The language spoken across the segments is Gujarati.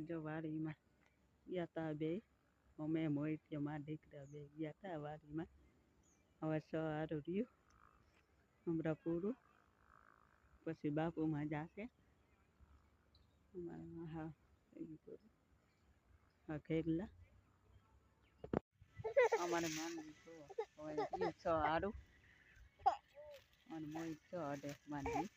જો વાડીમાં ગયા તા બે અમે મોહિત મારા દીકરા બે ગયા તા વાડીમાં. હવે સારું રહ્યું હમણાં પૂરું પછી બાપુમાં જાશે અમારા. હા હા ખેગલા અમારે માનવી છો હવે રહ્યું છ સારું અને મોહિત છો અડે માનવી.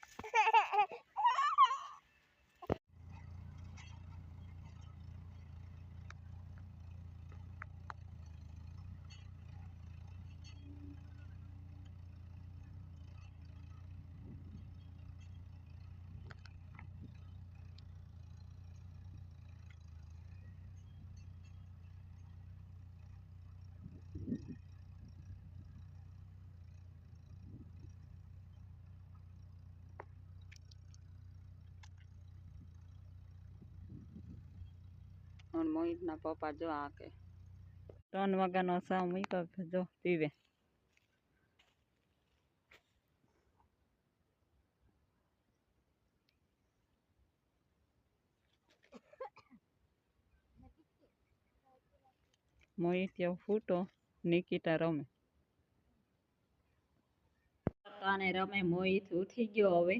અને મોહિતના પપ્પા જો આ કે 3 વાગ્યાનો સા મૂક્યો જો પીવે. મોહિત ફૂટો નિકિતા રમે કાને રમે. મોહિત ઉઠી ગયો હવે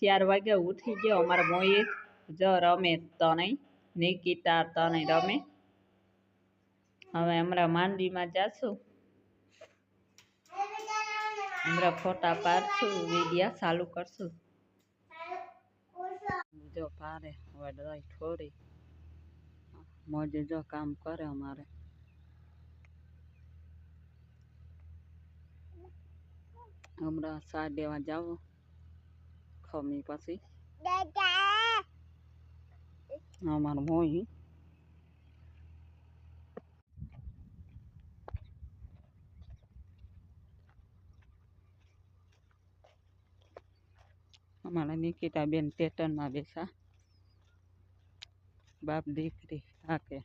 4 વાગે ઉઠી ગયો અમારો મોહિત જો રમે તને નિકિતા તને રમે. હવે હમણાં માંડવીમાં જાશું હમણાં ફોટા પાડશું વિડિયા ચાલુ કરશું. જો પારે હવે દઈ થોડી મોજે જો કામ કરે અમારે. હમણાં સા દેવા જાવ ખમી પછી અમારું મોહી અમારા નિકિતા બેન પેટર્નમાં બેસા બાપ દીકરી થાકે.